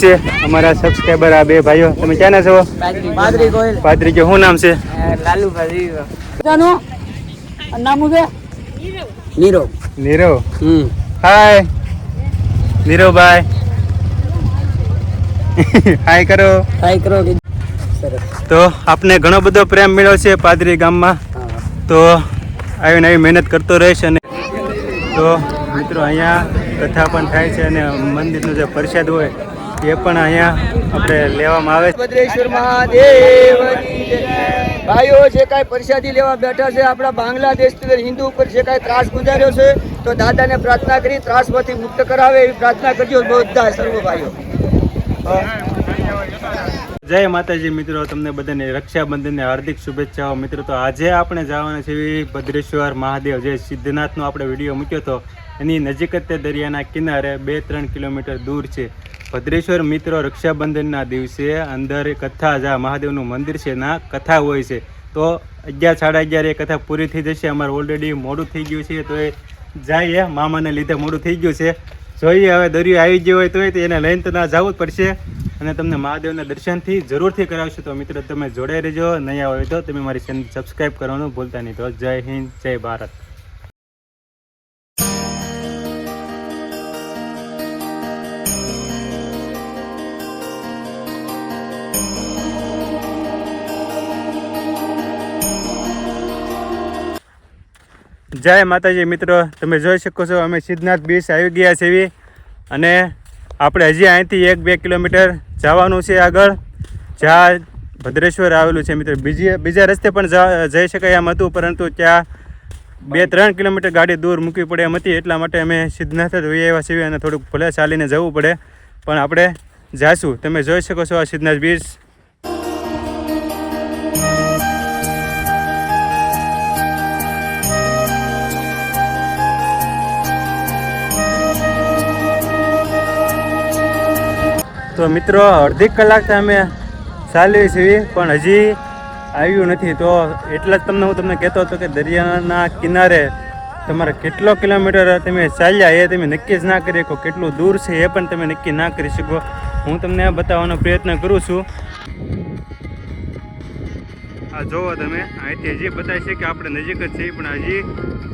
છે અમારા સબસ્ક્રાઇબર આ બે ભાઈઓ. તમે ક્યાંના છો? પાદરી ગોયલ. પાદરી કે શું નામ છે? લાલુભાઈ નામ છે નીરવ. નીરવ. હાય નીરવભાઈ. હાય કરો. હાય કરો. તો આપને ઘણો બધો પ્રેમ મળ્યો છે પાદરી ગામમાં, તો આવીને આવી મહેનત કરતો રહીશ. અને તો મિત્રો અહીંયા કથા પણ થાય છે અને મંદિરનો જે પ્રસાદ હોય એ પણ અહીંયા આપણે લેવામાં આવે છે. ભદ્રેશ્વર મહાદેવની જય. ભાઈઓ જે કાંઈ પ્રસાદી લેવા બેઠા છે આપણા બાંગ્લાદેશની હિન્દુ ઉપર જે કાંઈ ત્રાસ ગુજાર્યો છે તો દાદાને પ્રાર્થના કરી ત્રાસમાંથી મુક્ત કરાવે એવી પ્રાર્થના કરજો બધા સર્વ ભાઈઓ. જય માતાજી મિત્રો, તમને બધાને રક્ષાબંધનની હાર્દિક શુભેચ્છાઓ. મિત્રો તો આજે આપણે જવાના છે ભદ્રેશ્વર મહાદેવ, જે સિદ્ધનાથનો આપણે વિડીયો મૂક્યો હતો એની નજીક જ તે દરિયાના કિનારે 2-3 કિલોમીટર દૂર છે ભદ્રેશ્વર. મિત્રો રક્ષાબંધનના દિવસે અંદર કથા, જ્યાં મહાદેવનું મંદિર છે ના કથા હોય છે, તો 11-11:30 એ કથા પૂરી થઈ જશે. અમારે ઓલરેડી મોડું થઈ ગયું છે, તો એ જઈએ, મામાને લીધે મોડું થઈ ગયું છે. જોઈએ હવે દરિયો આવી ગયો હોય તો એને લઈને તો ના જવું જ પડશે અને તમને મહાદેવના દર્શનથી જરૂરથી કરાવશું. તો મિત્રો તમે જોડાઈ રહેજો, નહીં આવે તો તમે મારી ચેનલ સબસ્ક્રાઈબ કરવાનું ભૂલતા નહીં. તો જય હિન્દ, જય ભારત. જય માતાજી મિત્રો, તમે જોઈ શકો છો અમે સિદ્ધનાથ બીચ આવી ગયા છીએ અને આપણે હજી અહીંથી 1-2 કિલોમીટર જવાનું છે આગળ, જ્યાં ભદ્રેશ્વર આવેલું છે. મિત્રો બીજા રસ્તે પણ જઈ શકાય એમ હતું, પરંતુ ત્યાં 2-3 કિલોમીટર ગાડી દૂર મૂકવી પડે એમ હતી. એટલા માટે અમે સિદ્ધનાથ જ વહી આવ્યા છીએ અને થોડુંક ભલે ચાલીને જવું પડે, પણ આપણે જાશું. તમે જોઈ શકો છો આ સિદ્ધનાથ બીચ. તો મિત્રો અડધી કલાકથી અમે ચાલીએ છીએ પણ હજી આવ્યું નથી. તો એટલા જ હું તમને કહેતો હતો કે દરિયાના કિનારે તમારે કેટલો કિલોમીટર તમે ચાલ્યા એ તમે નક્કી જ ના કરી શકો, કેટલું દૂર છે એ પણ તમે નક્કી ના કરી શકો. હું તમને બતાવવાનો પ્રયત્ન કરું છું. આ જોવો તમે, અહીંથી હજી બતાવે છે કે આપણે નજીક જ છીએ પણ હજી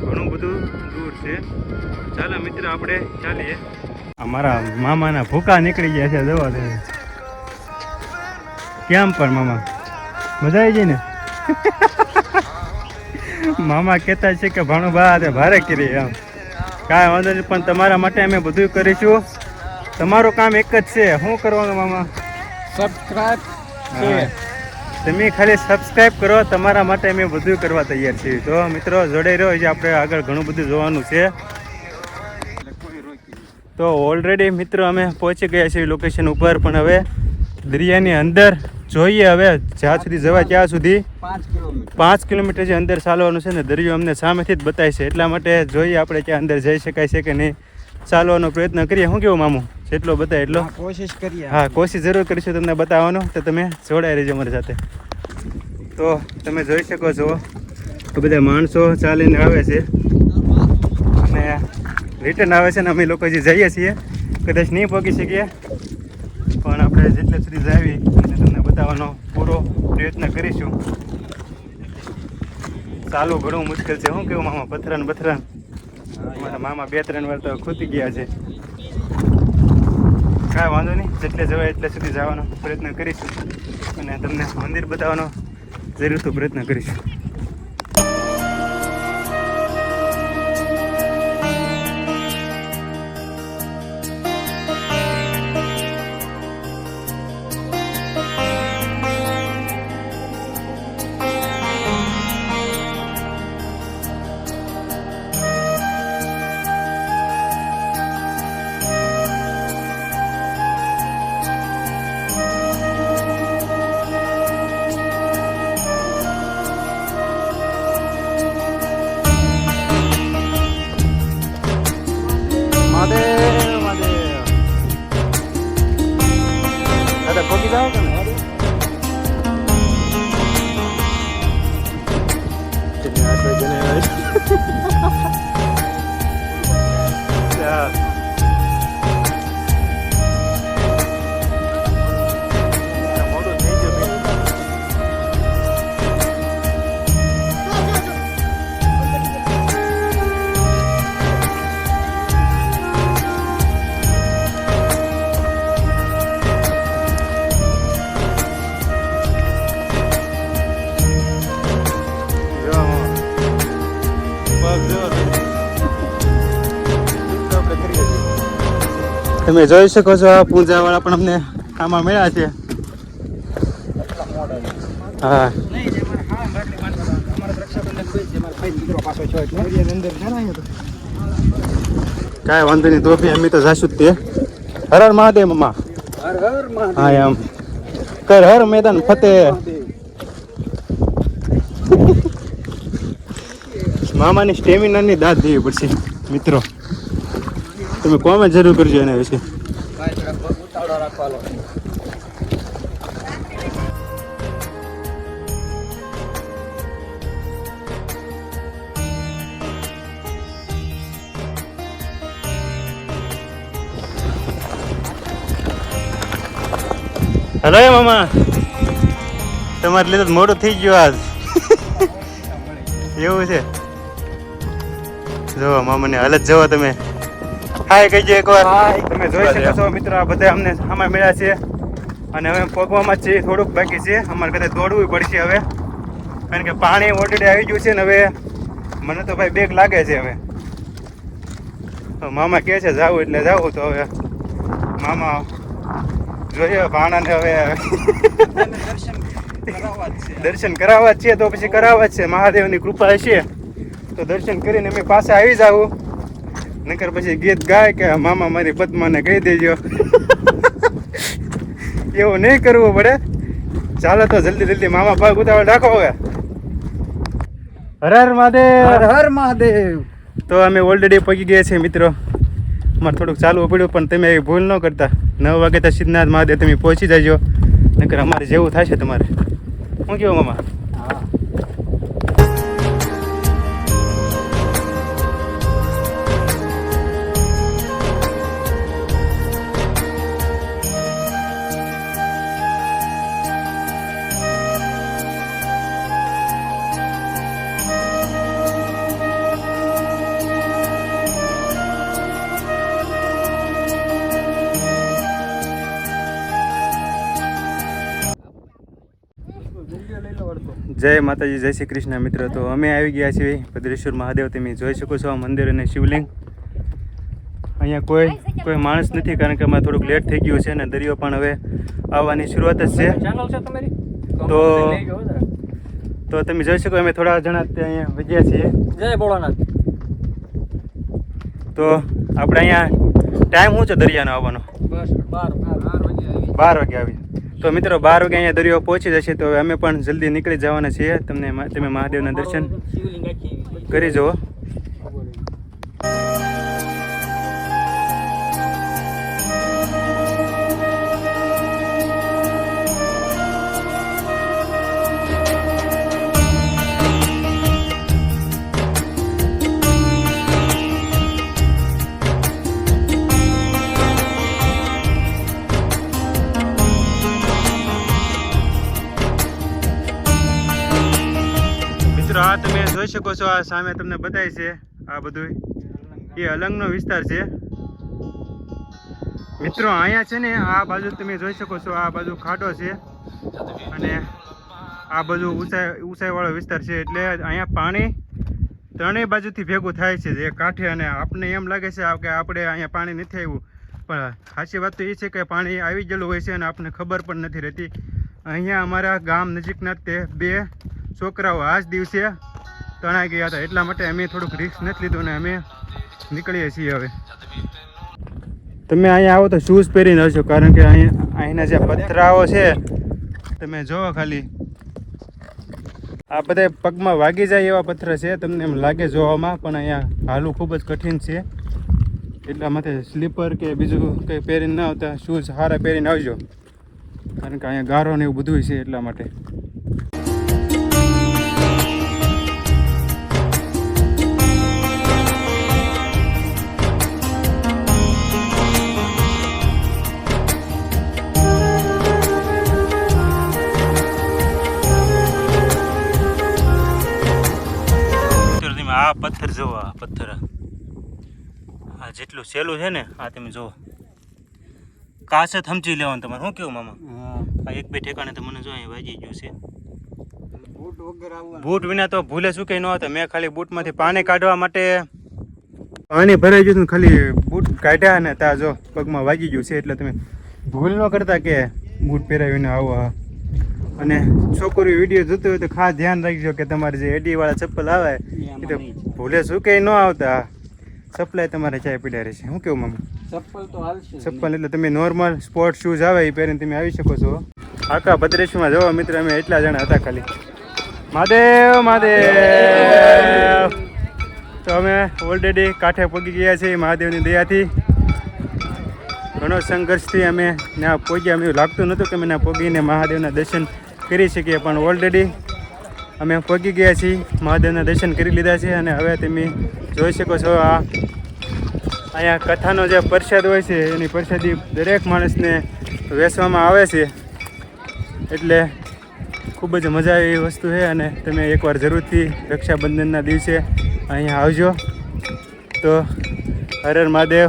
ઘણું બધું દૂર છે. ચાલો મિત્રો આપણે ચાલીએ. અમારા મામાના ભૂકા નીકળી ગયા છે, જોવા દે કેમ પણ મામા મજા આવી ગઈ ને. મામા કહેતા છે કે ભાણું બા ભારે કરી એમ. કાંઈ વાંધો નહીં, પણ તમારા માટે અમે બધું કરીશું. તમારું કામ એક જ છે, શું કરવાનું મામા? સબસ્ક્રાઇબ. તમે ખાલી સબસ્ક્રાઈબ કરો, તમારા માટે અમે બધું કરવા તૈયાર છીએ. તો મિત્રો જોડાઈ રહ્યો, હજી આપણે આગળ ઘણું બધું જોવાનું છે. તો ઓલરેડી મિત્રો અમે પહોંચી ગયા છીએ લોકેશન ઉપર, પણ હવે દરિયાની અંદર જોઈએ હવે જ્યાં સુધી જવાય ત્યાં સુધી 5 કિલોમીટર જે અંદર ચાલવાનું છે ને દરિયો અમને સામેથી જ બતાવે છે. એટલા માટે જોઈએ આપણે ત્યાં અંદર જઈ શકાય છે કે નહીં, ચાલવાનો પ્રયત્ન કરીએ. શું કેવું મામું? જેટલો બતાવે એટલો કોશિશ કરીએ. હા, કોશિશ જરૂર કરીશું તમને બતાવવાનો. તો તમે જોડાઈ રહેજો અમારી સાથે. તો તમે જોઈ શકો છો બધા માણસો ચાલીને આવે છે અને રિટર્ન આવે છે ને અમે લોકો જે જઈએ છીએ કદાચ નહીં પહોંચી શકીએ, પણ આપણે જેટલે સુધી જાવી અને તમને બતાવવાનો પૂરો પ્રયત્ન કરીશું. ચાલવું ઘણું મુશ્કેલ છે. શું કેવું મામા? પથરાન અમારા મામા 2-3 વાર તો ખૂતી ગયા છે. કાંઈ વાંધો નહીં, જેટલે જવાય એટલે સુધી જવાનો પ્રયત્ન કરીશું અને તમને મંદિર બતાવવાનો જરૂરથી પ્રયત્ન કરીશું. પહોંચી જાઓ તમે. તમે જોઈ શકો છો આ પૂંજા વાળા પણ અમને આમાં મળ્યા છે. હા કાંઈ વાંધો નહીં, તો બી અમે તો જાશું જ તે. હર હર મહાદેવ મમ્મા. હા એમ કર હર મેદાન ફતેહ. મામાની સ્ટેમિનાની દાદ દેવી પડશે મિત્રો. તમે કોમેન્ટ જરૂર કરજો એના વિશે. હલો એ મામા, તમારે લીધે મોડું થઈ ગયું આજ. એવું છે? જો મામાને હાલત જવો તમે. હાય કહીજો એકવાર. તમે જોઈ શકો છો મિત્રો, આ બધા અમને આમાં મળ્યા છે અને હવે પગવામાં જ છે, થોડુંક બાકી છે. અમારે કદાચ દોડવું પડશે હવે, કારણ કે પાણી ઓલરેડી આવી ગયું છે ને હવે મને તો ભાઈ બેગ લાગે છે. હવે મામા કહે છે જાવું એટલે જાવું, તો હવે મામા જોઈએ ભાણાને હવે દર્શન કરાવવા જ છે, તો પછી કરાવવા જ છે. મહાદેવની કૃપા હશે તો દર્શન કરીને અમે પાસે આવી જાવું, નકર પછી ગીત ગાય કે મામા મારી પદ્માને કહી દેજો. એવું નહીં કરવું પડે. ચાલો તો જલ્દી જલ્દી મામા ભાગ ઉતાવળ રાખો. હવે હર હર મહાદેવ. હર હર મહાદેવ. તો અમે ઓલરેડી પગી ગયા છીએ મિત્રો. અમારે થોડુંક ચાલવું પડ્યું, પણ તમે એ ભૂલ ન કરતા. 9 વાગે તો સિદ્ધનાથ મહાદેવ તમે પહોંચી જજો, નકર અમારે જેવું થશે તમારે. શું કેવું મામા? જય માતાજી, જય શ્રી કૃષ્ણ મિત્રો. તો અમે આવી ગયા છીએ ભદ્રેશ્વર મહાદેવ. તમે જોઈ શકો છો આ મંદિર અને શિવલિંગ. અહીંયા કોઈ માણસ નથી, કારણ કે અમારે થોડુંક લેટ થઈ ગયું છે અને દરિયો પણ હવે આવવાની શરૂઆત જ છે. તો તમે જોઈ શકો અમે થોડા જણા અહીંયા વધ્યા છીએ. જય ભોળાનાથ. તો આપણે અહીંયા ટાઈમ શું છે દરિયાનો આવવાનો? બસ 12 વાગે આવી. તો મિત્રો 12 વાગે અહીંયા દરિયો પહોંચી જશે, તો અમે પણ જલ્દી નીકળી જવાના છીએ. તમે મહાદેવના દર્શન કરી જુઓ. આ તમે જોઈ શકો છો, આ સામે તમને બતાય છે આ બધું એ અલંગનો વિસ્તાર છે મિત્રો. અહીંયા છે ને આ બાજુ તમે જોઈ શકો છો, આ બાજુ ખાડો છે અને આ બાજુ ઊંચાઈ વાળો વિસ્તાર છે. એટલે અહીંયા પાણી ત્રણેય બાજુથી ભેગું થાય છે જે કાંઠે. અને આપણને એમ લાગે છે કે આપણે અહીંયા પાણી નથી આવ્યું, પણ સાચી વાત તો એ છે કે પાણી આવી ગયેલું હોય છે અને આપણને ખબર પણ નથી રહેતી. અહીંયા અમારા ગામ નજીકના તે 2 છોકરાઓ આ જ દિવસે તણાઈ ગયા હતા, એટલા માટે અમે થોડુંક રિસ્ક નથી લીધું ને અમે નીકળીએ છીએ. હવે તમે અહીંયા આવો તો શૂઝ પહેરીને આવશો, કારણ કે અહીંના જે પથરાઓ છે તમે જોવો ખાલી, આ બધા પગમાં વાગી જાય એવા પથ્થર છે. તમને એમ લાગે જોવામાં, પણ અહીંયા હાલવું ખૂબ જ કઠિન છે. એટલા માટે સ્લીપર કે બીજું કંઈ પહેરીને ના આવતા, શૂઝ સારા પહેરીને આવજો, કારણ કે અહીંયા ગારો ને એવું બધું છે એટલા માટે. આ પથ્થર જુઓ, આ પથ્થર આ જેટલું સહેલું છે ને, આ તમે જુઓ. કાચ જ સમજી લેવાનું તમારે. શું કેવું મામા? આ 1-2 ઠેકાણે તો મને જો અહીં વાગી ગયું છે. બૂટ વિના તો ભૂલે શું કંઈ ન આવતા. મેં ખાલી બૂટમાંથી પાણી કાઢવા માટે પાણી ભરાઈ ગયું હતું, ખાલી બૂટ કાઢ્યા અને ત્યાં જો પગમાં વાગી ગયું છે. એટલે તમે ભૂલ ન કરતા કે બૂટ પહેરાવીને આવો. અને છોકરી વિડીયો જોતો હોય તો ખાસ ધ્યાન રાખજો કે તમારે જે એડીવાળા ચપ્પલ આવે એ તો ભૂલે શું કે ન આવતા. સપ્લાય તમારે ચાય પીડા રહેશે. શું કેવું મામા? ચપ્પલ તો હાલશે. ચપ્પલ એટલે તમે નોર્મલ સ્પોર્ટ શૂઝ આવે એ પહેરીને તમે આવી શકો છો. આખા ભદ્રેશમાં જોવા મિત્ર અમે એટલા જણા હતા ખાલી. મહાદેવ મહાદેવ. તો અમે ઓલરેડી કાંઠે પહોંચી ગયા છીએ મહાદેવની દયાથી. ઘણો સંઘર્ષથી અમે ત્યાં પહોંચ્યા. અમે એવું લાગતું નહોતું કે અમે ત્યાં પહોંચીને મહાદેવના દર્શન કરી શકીએ, પણ ઓલરેડી અમે પહોંચી ગયા છીએ. મહાદેવના દર્શન કરી લીધા છે અને હવે તમે જોઈ શકો છો આ અહીંયા કથાનો જે પ્રસાદ હોય છે એની પ્રસાદી દરેક માણસને વેચવામાં આવે છે. એટલે ખૂબ જ મજા આવે એવી વસ્તુ છે અને તમે એકવાર જરૂરથી રક્ષાબંધનના દિવસે અહીંયા આવજો. તો હર હર મહાદેવ.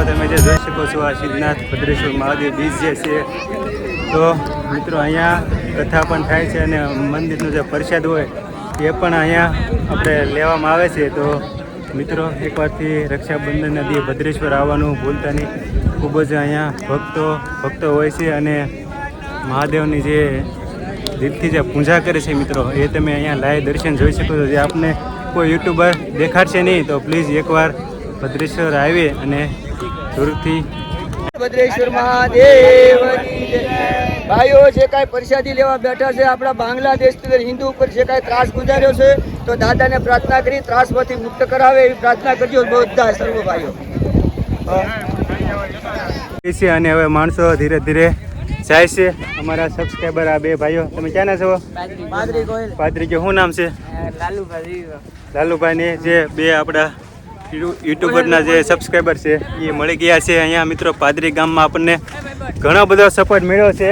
તમે જે જોઈ શકો છો આ સિદ્ધનાથ ભદ્રેશ્વર મહાદેવ બીચ જે છે. તો મિત્રો અહીંયા કથા પણ થાય છે અને મંદિરનો જે પ્રસાદ હોય એ પણ અહીંયા આપણે લેવામાં આવે છે. તો મિત્રો એકવારથી રક્ષાબંધનના દિવસે ભદ્રેશ્વર આવવાનું ભૂલતા નહીં. ખૂબ જ અહીંયા ભક્તો હોય છે અને મહાદેવની જે દિલથી જે પૂજા કરે છે મિત્રો એ તમે અહીંયા લાઈવ દર્શન જોઈ શકો છો. જે આપને કોઈ યુટ્યુબર દેખાડશે નહીં તો પ્લીઝ એકવાર ભદ્રેશ્વર આવી અને જરૂરથી ભદ્રેશ્વર મહાદેવની જય. ભાઈઓ જે કાંઈ પ્રસાદી લેવા બેઠા છે આપણા બાંગ્લાદેશની અંદર હિન્દુ ઉપર જે કાંઈ ત્રાસ ગુજાર્યો છે તો દાદાને પ્રાર્થના કરી ત્રાસમાંથી મુક્ત કરાવે એવી પ્રાર્થના કરજો બધા સર્વ ભાઈઓ. છે અને હવે માણસો ધીરે ધીરે જાય છે. અમારા સબસ્ક્રાઈબર આ બે ભાઈઓ. તમે ક્યાંના છો? પાદરી. કે શું નામ છે? લાલુભાઈ ને જે બે આપણા યુટ્યુબરના જે સબસ્ક્રાઈબર છે એ મળી ગયા છે અહીંયા મિત્રો પાદરી ગામમાં. આપણને ઘણો બધો સપોર્ટ મળ્યો છે.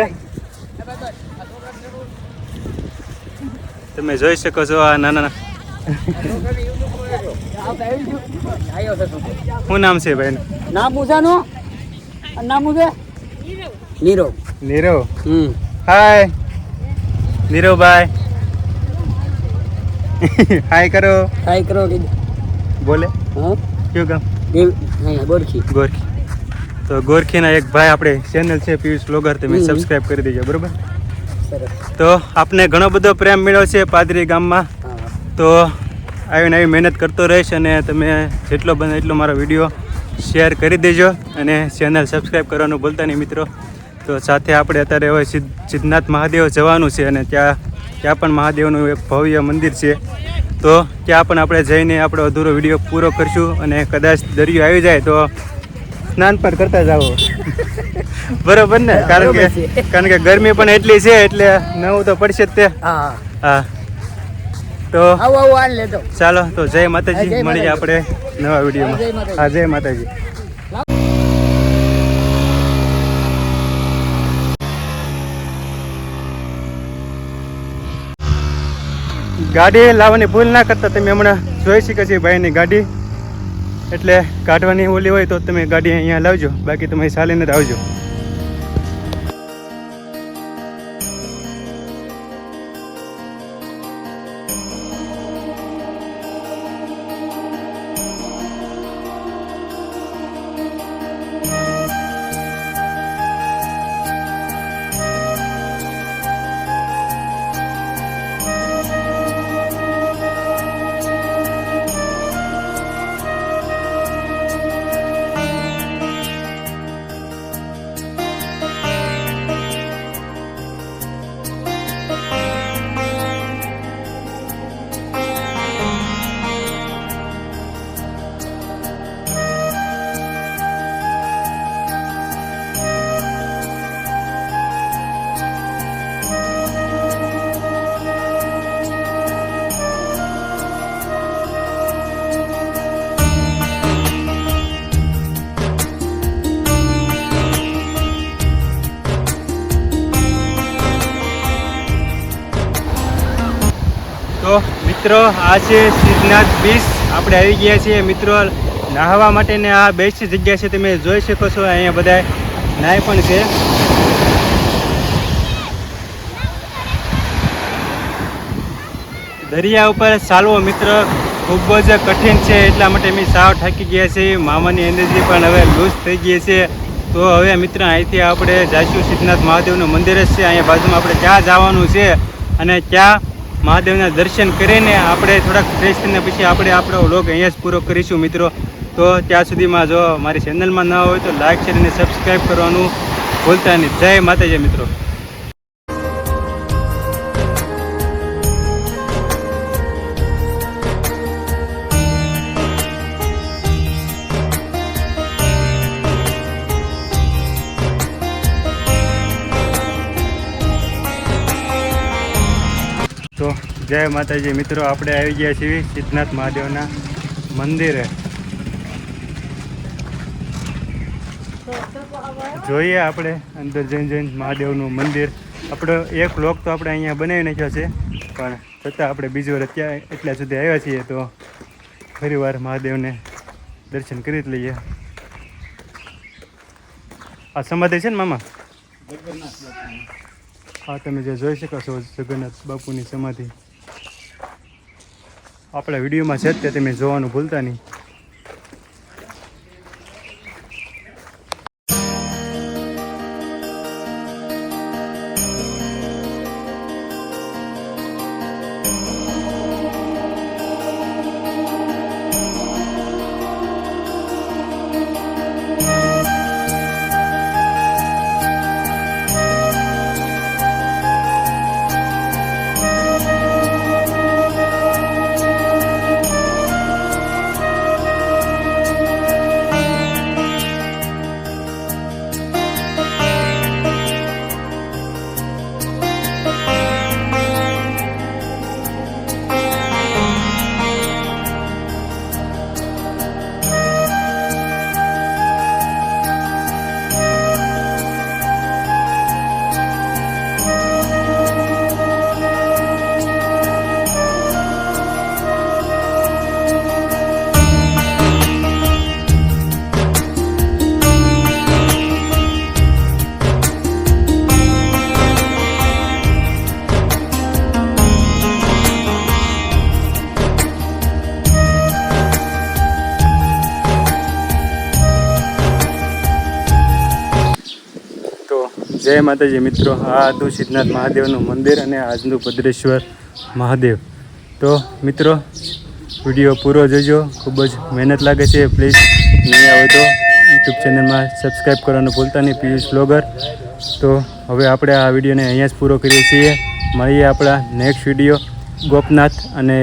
તમે જોઈ શકો છો આ નાના. શું નામ છે ભાઈ? નામ પૂછાનું નામ પૂછે નીરવ. નીરવ. હાય નીરવભાઈ. હાય કરો. હાય કરો. બોલે કયું ગામ? ગોરખી. ગોરખી. તો ગોરખીના એક ભાઈ આપણે ચેનલ છે પિયુષ બ્લોગર, તમે સબસ્ક્રાઇબ કરી દેજો બરોબર. તો આપને ઘણો બધો પ્રેમ મળ્યો છે પાદરી ગામમાં. તો આવીને આવી મહેનત કરતો રહીશ અને તમે જેટલો બને એટલો મારો વિડીયો શેર કરી દેજો અને ચેનલ સબસ્ક્રાઈબ કરવાનું ભૂલતા નહીં મિત્રો. તો સાથે આપણે અત્યારે હવે સિદ્ધનાથ મહાદેવ જવાનું છે અને ત્યાં પણ મહાદેવનું એક ભવ્ય મંદિર છે. તો ત્યાં પણ આપણે જઈને આપણો અધૂરો વિડીયો પૂરો કરીશું અને કદાચ દરિયો આવી જાય તો સ્નાન પણ કરતા જાઓ બરોબર ને? કારણ કે ગરમી પણ એટલી છે એટલે નવું તો પડશે જ તે. હા તો ચાલો તો જય માતાજી. મળીએ આપણે નવા વિડીયોમાં. હા જય માતાજી. ગાડી લાવવાની ભૂલ ના કરતા. તમે હમણાં જોઈ શકો છો ભાઈની ગાડી, એટલે કાઢવાની ઓલી હોય તો તમે ગાડી અહીંયા લાવજો, બાકી તમે ચાલીને જ આવજો. તો મિત્રો આ છે સિદ્ધનાથ બીચ. આપણે આવી ગયા છીએ મિત્રો નાહવા માટેની આ બેસ્ટ જગ્યા છે. તમે જોઈ શકો છો અહીંયા બધા નાય પણ છે. દરિયા ઉપર ચાલવો મિત્ર ખૂબ જ કઠિન છે, એટલા માટે અમે સાવ થાકી ગયા છીએ. મામાની એનર્જી પણ હવે લૂઝ થઈ ગઈ છે. તો હવે મિત્ર અહીંથી આપણે જઈશું સિદ્ધનાથ મહાદેવનું મંદિર જ છે અહીંયા બાજુમાં. આપણે ક્યાં જવાનું છે અને ક્યાં મહાદેવના દર્શન કરીને આપણે થોડાક ફ્રેશ થઈને પછી આપણે આપણો વ્લોગ અહીંયા જ પૂરો કરીશું મિત્રો. તો ત્યાં સુધીમાં જો મારી ચેનલમાં ન હોય તો લાઈક શેર અને સબસ્ક્રાઈબ કરવાનું ભૂલતા નહીં. જય માતાજી મિત્રો. તો જય માતાજી મિત્રો, આપણે આવી ગયા છીએ સિદ્ધનાથ મહાદેવના મંદિરે. જોઈએ આપણે અંદર જઈને મહાદેવનું મંદિર. આપણો એક વ્લોગ તો આપણે અહીંયા બનાવી નાખ્યો છે, પણ છતાં આપણે બીજી વાર ત્યાં એટલા સુધી આવ્યા છીએ તો ફરી વાર મહાદેવને દર્શન કરી જ લઈએ. આ સમાધિ છે ને મામા? હા, તમે જે જોઈ શકો છો જગન્નાથ બાપુની સમાધિ આપણા વિડીયોમાં છે જ, તે તમે જોવાનું ભૂલતા નહીં. જય માતાજી મિત્રો, આ હતું સિદ્ધનાથ મહાદેવનું મંદિર અને આજનું ભદ્રેશ્વર મહાદેવ. તો મિત્રો વિડીયો પૂરો જોજો, ખૂબ જ મહેનત લાગે છે. પ્લીઝ નહીં આવે તો યુટ્યુબ ચેનલમાં સબસ્ક્રાઈબ કરવાનું ભૂલતા નહીં, પિયુષ બ્લોગર. તો હવે આપણે આ વિડીયોને અહીંયા જ પૂરો કરીએ છીએ. મળીએ આપણા નેક્સ્ટ વિડીયો ગોપનાથ અને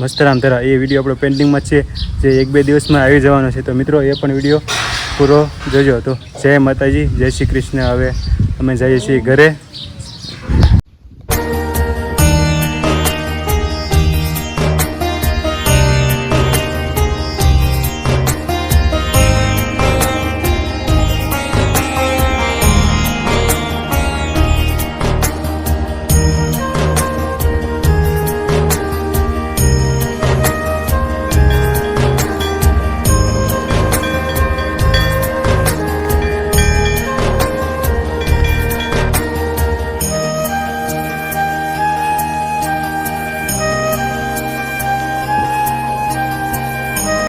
મસ્તરામ ધરા. એ વિડીયો આપણો પેન્ડિંગમાં છે, જે 1-2 દિવસમાં આવી જવાનો છે. તો મિત્રો એ પણ વિડીયો પૂરો જોજો. તો જય માતાજી, જય શ્રી કૃષ્ણ. હવે અમે જઈએ છીએ ઘરે.